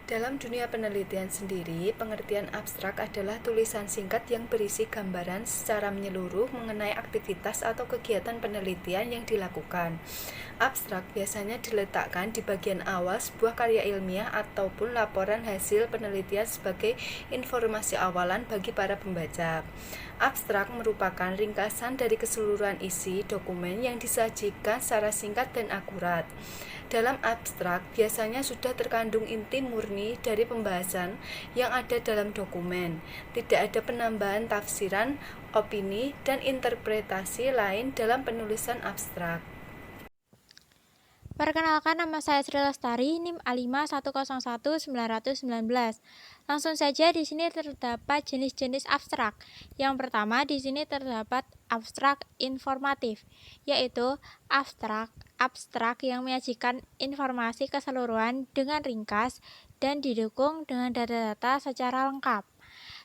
Dalam dunia penelitian sendiri, pengertian abstrak adalah tulisan singkat yang berisi gambaran secara menyeluruh mengenai aktivitas atau kegiatan penelitian yang dilakukan. Abstrak biasanya diletakkan di bagian awal sebuah karya ilmiah ataupun laporan hasil penelitian sebagai informasi awalan bagi para pembaca. Abstrak merupakan ringkasan dari keseluruhan isi dokumen yang disajikan secara singkat dan akurat. Dalam abstrak, biasanya sudah terkandung inti murni dari pembahasan yang ada dalam dokumen. Tidak ada penambahan tafsiran, opini, dan interpretasi lain dalam penulisan abstrak. Perkenalkan, nama saya Sri Lestari, NIM A51011919. Langsung saja, di sini terdapat jenis-jenis abstrak. Yang pertama, di sini terdapat abstrak informatif, yaitu abstrak yang menyajikan informasi keseluruhan dengan ringkas dan didukung dengan data-data secara lengkap.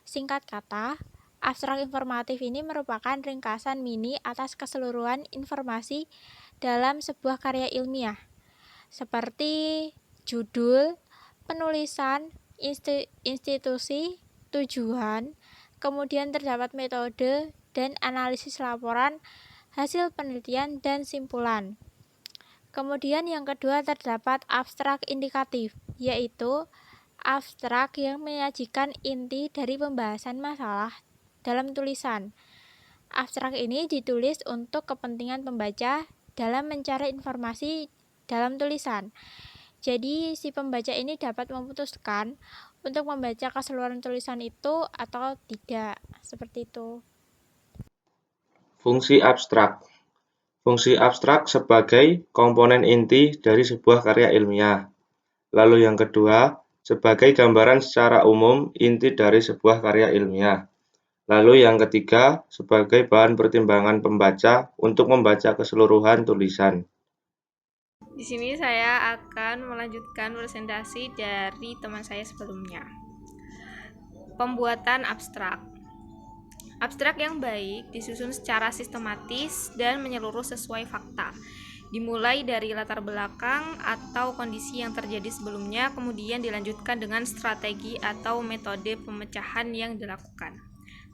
Singkat kata, abstrak informatif ini merupakan ringkasan mini atas keseluruhan informasi dalam sebuah karya ilmiah, seperti judul, penulisan, institusi, tujuan, kemudian terdapat metode dan analisis laporan, hasil penelitian, dan simpulan. Kemudian yang kedua terdapat abstrak indikatif, yaitu abstrak yang menyajikan inti dari pembahasan masalah dalam tulisan. Abstrak ini ditulis untuk kepentingan pembaca dalam mencari informasi dalam tulisan. Jadi, si pembaca ini dapat memutuskan untuk membaca keseluruhan tulisan itu atau tidak, seperti itu. Fungsi abstrak. Fungsi abstrak sebagai komponen inti dari sebuah karya ilmiah. Lalu yang kedua, sebagai gambaran secara umum inti dari sebuah karya ilmiah. Lalu yang ketiga, sebagai bahan pertimbangan pembaca untuk membaca keseluruhan tulisan. Di sini saya akan melanjutkan presentasi dari teman saya sebelumnya. Pembuatan abstrak. Abstrak yang baik disusun secara sistematis dan menyeluruh sesuai fakta. Dimulai dari latar belakang atau kondisi yang terjadi sebelumnya, kemudian dilanjutkan dengan strategi atau metode pemecahan yang dilakukan.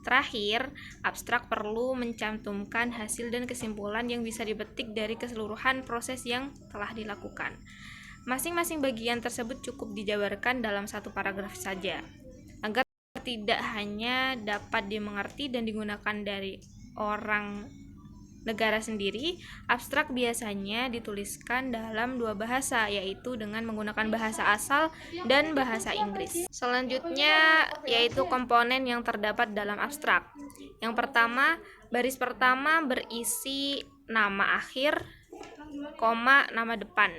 Terakhir, abstrak perlu mencantumkan hasil dan kesimpulan yang bisa dipetik dari keseluruhan proses yang telah dilakukan. Masing-masing bagian tersebut cukup dijabarkan dalam satu paragraf saja, agar tidak hanya dapat dimengerti dan digunakan dari orang negara sendiri. Abstrak biasanya dituliskan dalam dua bahasa, yaitu dengan menggunakan bahasa asal dan bahasa Inggris. Selanjutnya yaitu komponen yang terdapat dalam abstrak. Yang pertama, baris pertama berisi nama akhir, nama depan.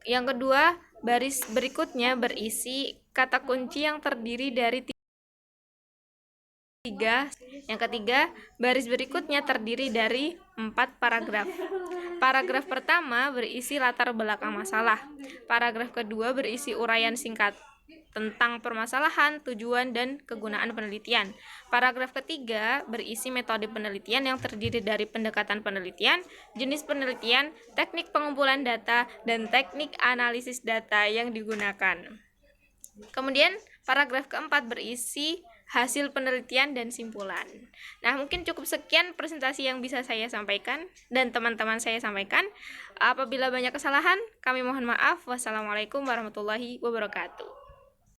Yang kedua, baris berikutnya berisi kata kunci yang terdiri dari tiga. Yang ketiga, baris berikutnya terdiri dari 4 paragraf. Paragraf pertama berisi latar belakang masalah. Paragraf kedua berisi uraian singkat tentang permasalahan, tujuan, dan kegunaan penelitian. Paragraf ketiga berisi metode penelitian yang terdiri dari pendekatan penelitian, jenis penelitian, teknik pengumpulan data, dan teknik analisis data yang digunakan. Kemudian paragraf keempat berisi hasil penelitian dan simpulan. Nah, mungkin cukup sekian presentasi yang bisa saya sampaikan dan teman-teman saya sampaikan. Apabila banyak kesalahan, kami mohon maaf. Wassalamualaikum warahmatullahi wabarakatuh.